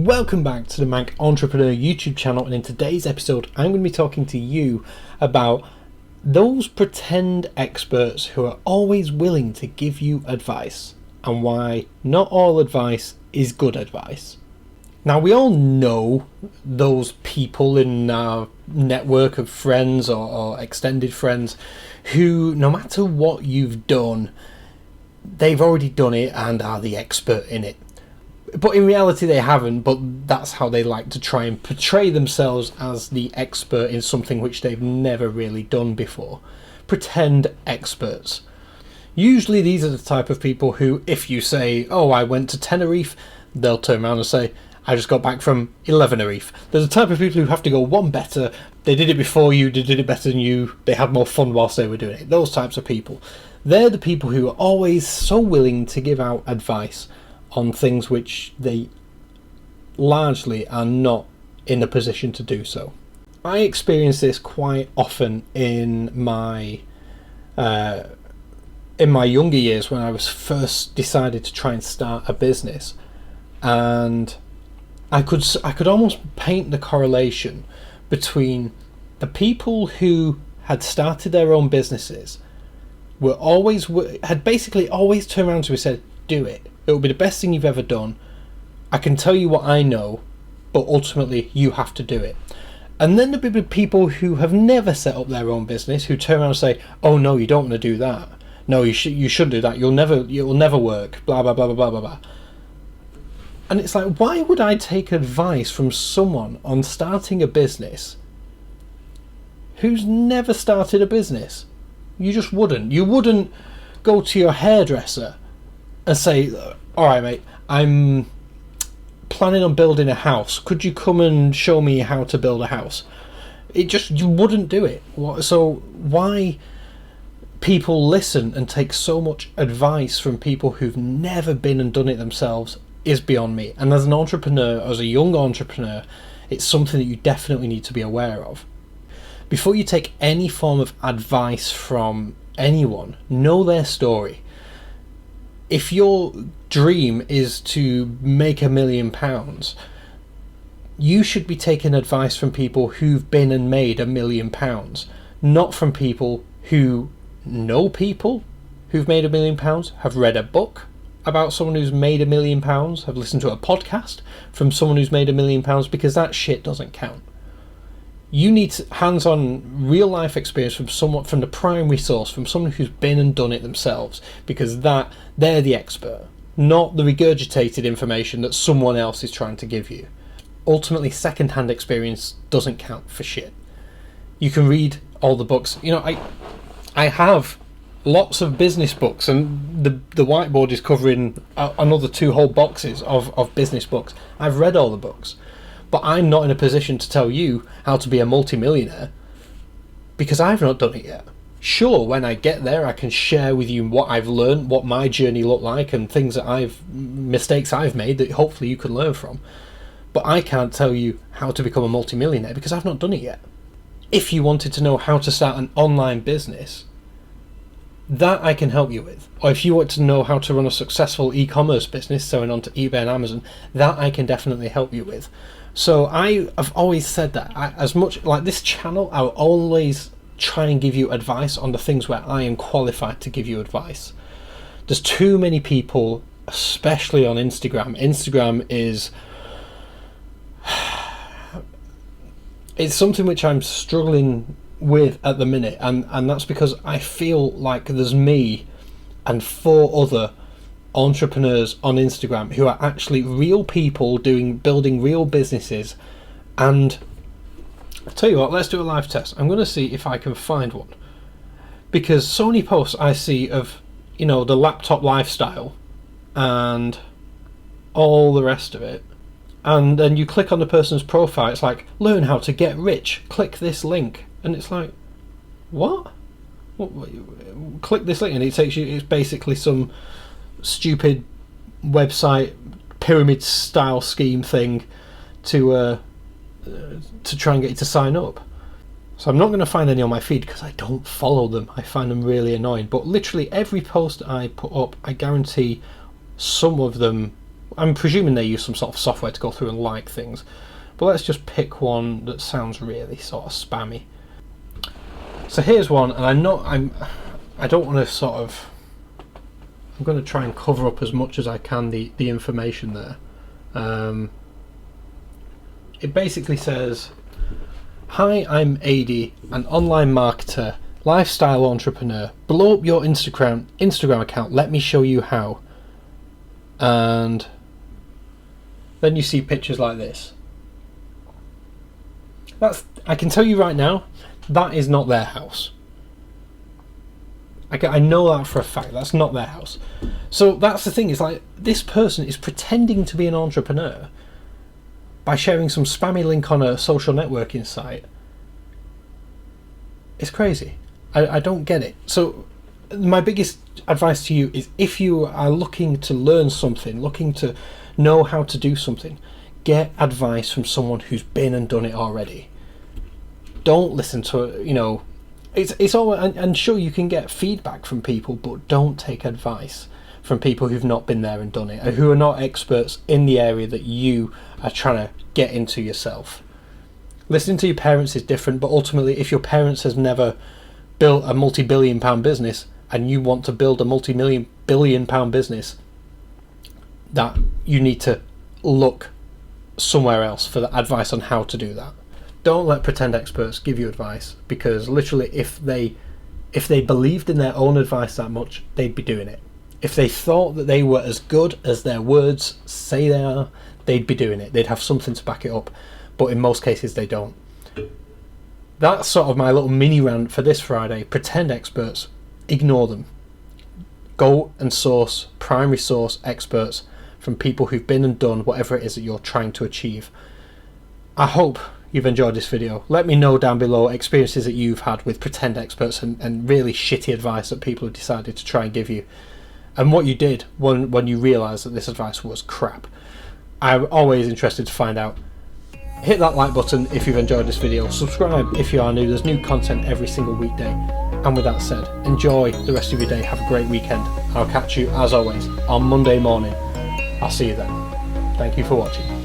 Welcome back to the Manc Entrepreneur YouTube channel, and in today's episode I'm going to be talking to you about those pretend experts who are always willing to give you advice and why not all advice is good advice. Now, we all know those people in our network of friends or extended friends who, no matter what you've done, they've already done it and are the expert in it. But in reality they haven't, but that's how they like to try and portray themselves, as the expert in something which they've never really done before. Pretend experts. Usually these are the type of people who, if you say, oh, I went to Tenerife, they'll turn around and say, I just got back from 11erife. There's a type of people who have to go one better. They did it before you, they did it better than you, they had more fun whilst they were doing it. Those types of people. They're the people who are always so willing to give out advice on things which they largely are not in a position to do so. I experience this quite often in my younger years, when I was first decided to try and start a business, and I could almost paint the correlation between the people who had started their own businesses had basically always turned around to me and said, do it. It will be the best thing you've ever done. I can tell you what I know, but ultimately you have to do it. And then there'll be people who have never set up their own business who turn around and say, oh no, you don't want to do that. No, you should do that. It will never work. Blah, blah, blah, blah, blah, blah, blah. And it's like, why would I take advice from someone on starting a business who's never started a business? You just wouldn't. You wouldn't go to your hairdresser and say, all right, mate, I'm planning on building a house. Could you come and show me how to build a house? You wouldn't do it. So why people listen and take so much advice from people who've never been and done it themselves is beyond me. And as an entrepreneur, as a young entrepreneur, it's something that you definitely need to be aware of. Before you take any form of advice from anyone, know their story. If your dream is to make £1 million, you should be taking advice from people who've been and made £1 million, not from people who know people who've made £1 million, have read a book about someone who's made £1 million, have listened to a podcast from someone who's made £1 million, because that shit doesn't count. You need hands-on real-life experience from someone, from the primary source, from someone who's been and done it themselves, because they're the expert, not the regurgitated information that someone else is trying to give you. Ultimately, second-hand experience doesn't count for shit. You can read all the books. You know, I have lots of business books, and the whiteboard is covering another 2 whole boxes of business books. I've read all the books. But I'm not in a position to tell you how to be a multimillionaire because I've not done it yet. Sure, when I get there, I can share with you what I've learned, what my journey looked like, and mistakes I've made that hopefully you can learn from. But I can't tell you how to become a multimillionaire because I've not done it yet. If you wanted to know how to start an online business, that I can help you with. Or if you want to know how to run a successful e-commerce business, selling onto eBay and Amazon, that I can definitely help you with. So I've always said that as much like this channel, I'll always try and give you advice on the things where I am qualified to give you advice. There's too many people, especially on Instagram. Instagram is it's something which I'm struggling with at the minute, and that's because I feel like there's me and 4 other entrepreneurs on Instagram who are actually real people building real businesses. And I'll tell you what, let's do a live test. I'm going to see if I can find one, because so many posts I see of, you know, the laptop lifestyle and all the rest of it, and then you click on the person's profile, it's like, learn how to get rich, click this link, and it's like, what? Click this link and it takes you, it's basically some stupid website pyramid style scheme thing to try and get you to sign up. So I'm not going to find any on my feed because I don't follow them. I find them really annoying. But literally every post I put up, I guarantee some of them I'm presuming they use some sort of software to go through and like things. But let's just pick one that sounds really sort of spammy. So here's one, and I don't want to sort of... I'm going to try and cover up as much as I can the information there. It basically says, "Hi, I'm Adi, an online marketer, lifestyle entrepreneur. Blow up your Instagram account. Let me show you how." And then you see pictures like this. I can tell you right now, that is not their house. I know that for a fact. That's not their house. So that's the thing. It's like, this person is pretending to be an entrepreneur by sharing some spammy link on a social networking site. It's crazy. I don't get it. So my biggest advice to you is, if you are looking to learn something, looking to know how to do something, get advice from someone who's been and done it already. Don't listen to, it's all, and sure, you can get feedback from people, but don't take advice from people who've not been there and done it, and who are not experts in the area that you are trying to get into yourself. Listening to your parents is different, but ultimately, if your parents has never built a multi-billion-pound business and you want to build a multi-billion-pound business, that you need to look somewhere else for the advice on how to do that. Don't let pretend experts give you advice, because literally, if they believed in their own advice that much, they'd be doing it. If they thought that they were as good as their words say they are, they'd be doing it. They'd have something to back it up, but in most cases they don't. That's sort of my little mini rant for this Friday. Pretend experts, ignore them. Go and source primary source experts from people who've been and done whatever it is that you're trying to achieve. I hope you've enjoyed this video. Let me know down below experiences that you've had with pretend experts and really shitty advice that people have decided to try and give you, and what you did when you realised that this advice was crap. I'm always interested to find out. Hit that like button if you've enjoyed this video. Subscribe if you are new. There's new content every single weekday. And with that said, enjoy the rest of your day. Have a great weekend. I'll catch you, as always, on Monday morning. I'll see you then. Thank you for watching.